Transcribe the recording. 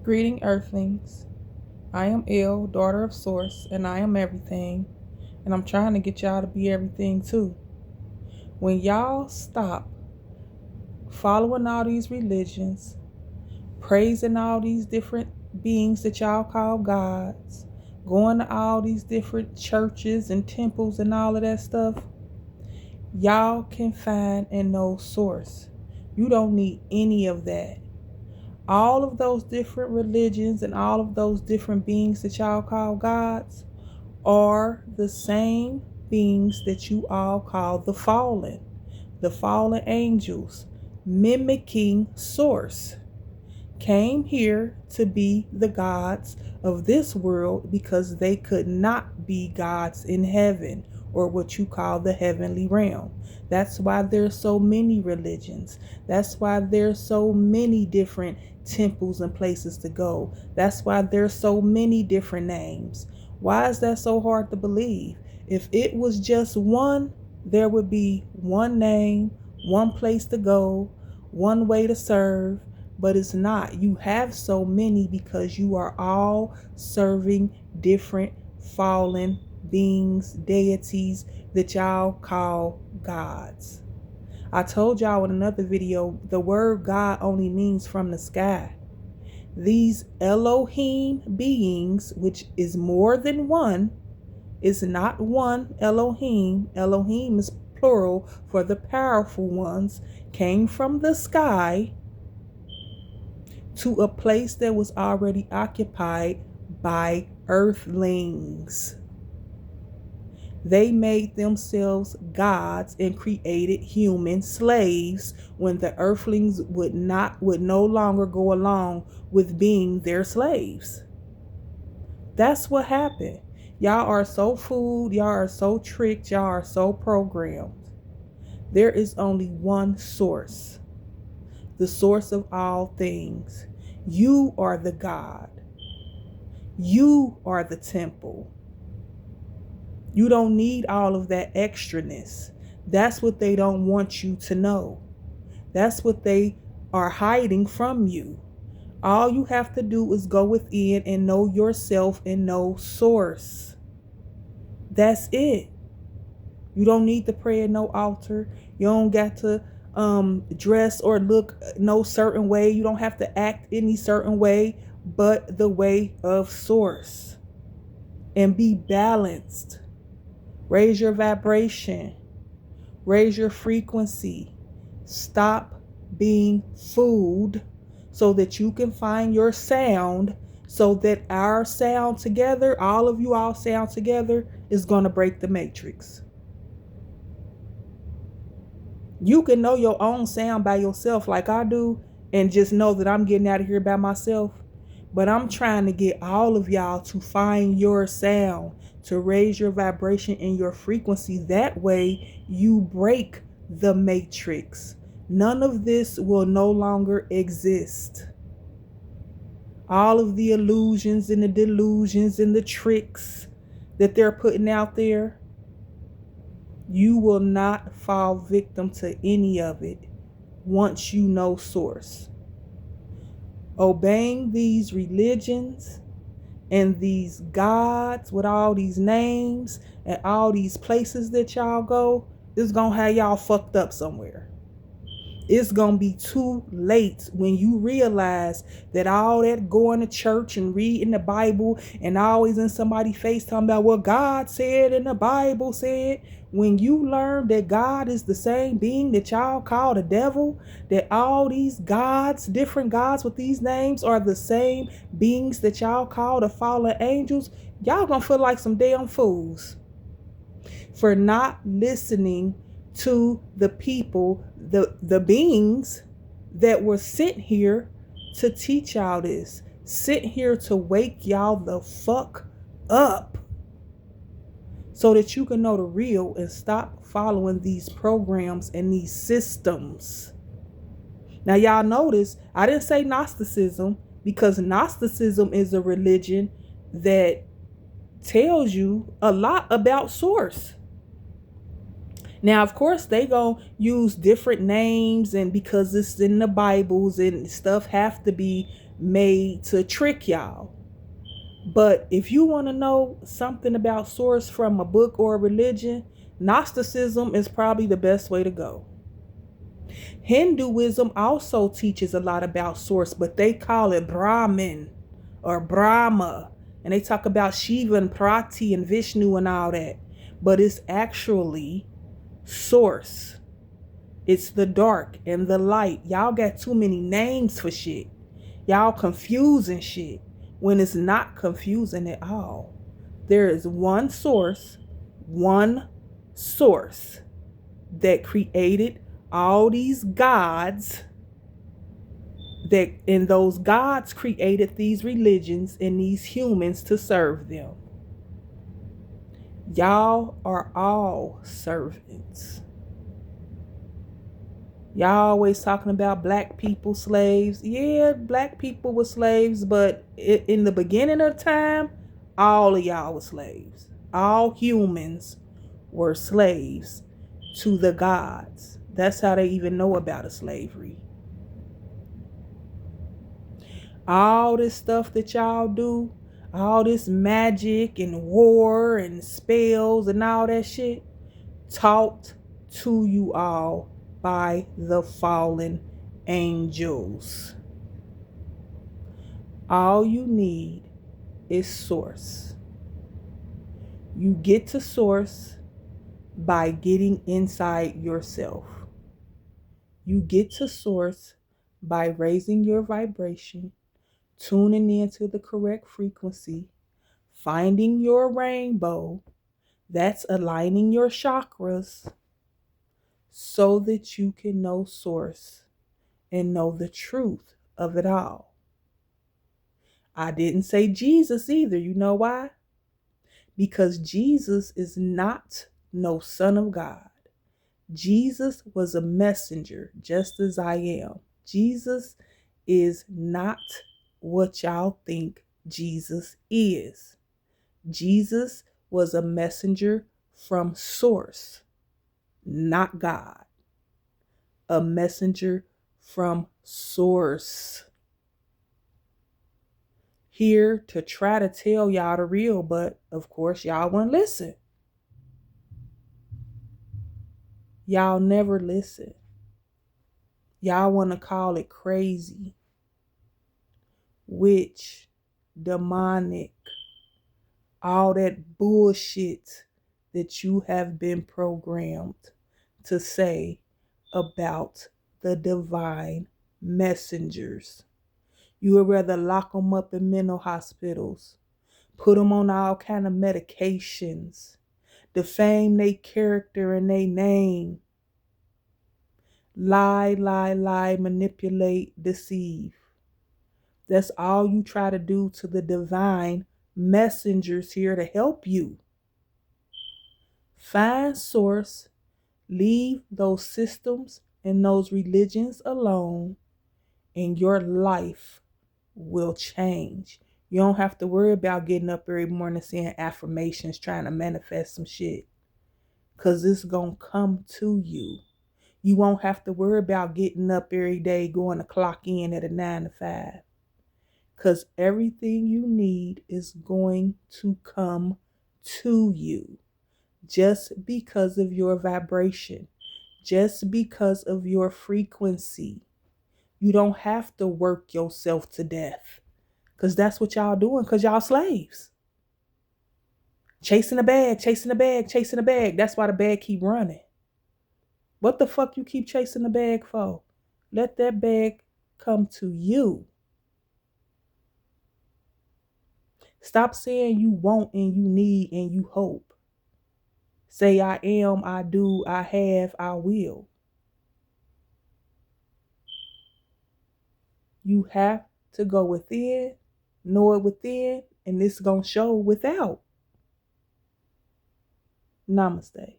Greeting, Earthlings. I am Il, daughter of Source, and I am everything. And I'm trying to get y'all to be everything too. When y'all stop following all these religions, praising all these different beings that y'all call gods, going to all these different churches and temples and all of that stuff, y'all can find and know Source. You don't need any of that. All of those different religions and all of those different beings that y'all call gods are the same beings that you all call the fallen angels, mimicking Source, came here to be the gods of this world because they could not be gods in heaven, or what you call the heavenly realm. That's why there's so many religions. That's why there's so many different temples and places to go. That's why there's so many different names. Why is that so hard to believe? If it was just one, there would be one name, one place to go, one way to serve, but it's not. You have so many because you are all serving different fallen beings, deities that y'all call gods. I told y'all in another video, the word God only means from the sky. These Elohim beings, which is more than one, is not one Elohim. Elohim is plural for the powerful ones, came from the sky to a place that was already occupied by earthlings. They made themselves gods and created human slaves when the earthlings would no longer go along with being their slaves. That's what happened. Y'all are so fooled, y'all are so tricked, y'all are so programmed. There is only one Source, the source of all things. You are the God. You are the temple. You don't need all of that extraness. That's what they don't want you to know. That's what they are hiding from you. All you have to do is go within and know yourself and know Source. That's it. You don't need to pray at no altar. You don't got to dress or look no certain way. You don't have to act any certain way, but the way of Source. And be balanced. Raise your vibration. Raise your frequency. Stop being fooled so that you can find your sound, so that our sound together, all of you all sound together, is going to break the matrix. You can know your own sound by yourself like I do and just know that I'm getting out of here by myself. But I'm trying to get all of y'all to find your sound, to raise your vibration and your frequency. That way you break the matrix. None of this will no longer exist. All of the illusions and the delusions and the tricks that they're putting out there, you will not fall victim to any of it once you know Source. Obeying these religions and these gods with all these names and all these places that y'all go is gonna have y'all fucked up somewhere. It's gonna be too late when you realize that all that going to church and reading the Bible and always in somebody's face talking about what God said and the Bible said. When you learn that God is the same being that y'all call the devil, that all these gods, different gods with these names, are the same beings that y'all call the fallen angels, y'all gonna feel like some damn fools for not listening to the people, the beings that were sent here to teach y'all this, sent here to wake y'all the fuck up so that you can know the real and stop following these programs and these systems. Now y'all notice I didn't say Gnosticism, because Gnosticism is a religion that tells you a lot about Source. Now, of course, they gonna use different names, and because it's in the Bibles and stuff have to be made to trick y'all. But if you want to know something about source from a book or a religion, Gnosticism is probably the best way to go. Hinduism also teaches a lot about source, but they call it Brahman or Brahma. And they talk about Shiva and Prati and Vishnu and all that. But it's actually source. It's the dark and the light. Y'all got too many names for shit. Y'all confusing shit when it's not confusing at all. There is one source that created all these gods, and those gods created these religions and these humans to serve them. Y'all are all servants. Y'all always talking about black people slaves. Yeah, black people were slaves, but in the beginning of time, all of y'all were slaves. All humans were slaves to the gods. That's how they even know about a slavery. All this stuff that y'all do, all this magic and war and spells and all that shit, taught to you all by the fallen angels. All you need is source. You get to source by getting inside yourself. You get to source by raising your vibration, tuning into the correct frequency, finding your rainbow. That's aligning your chakras so that you can know source and know the truth of it all. I didn't say Jesus either. You know why? Because Jesus is not no son of God. Jesus was a messenger, just as I am. Jesus is not what y'all think Jesus is. Jesus was a messenger from source, not God. A messenger from source. Here to try to tell y'all the real, but of course y'all wouldn't listen. Y'all never listen. Y'all want to call it crazy, witch, demonic, all that bullshit that you have been programmed to say about the divine messengers. You would rather lock them up in mental hospitals, put them on all kind of medications, defame their character and their name, lie, manipulate, deceive. That's all you try to do to the divine messengers here to help you. Find source, leave those systems and those religions alone, and your life will change. You don't have to worry about getting up every morning saying affirmations, trying to manifest some shit, because it's going to come to you. You won't have to worry about getting up every day, going to clock in at a 9 to 5, because everything you need is going to come to you just because of your vibration, just because of your frequency. You don't have to work yourself to death, because that's what y'all doing, because y'all slaves. Chasing a bag, chasing a bag, chasing a bag. That's why the bag keep running. What the fuck you keep chasing the bag for? Let that bag come to you. Stop saying you want and you need and you hope. Say I am, I do, I have, I will. You have to go within, know it within, and it's going to show without. Namaste.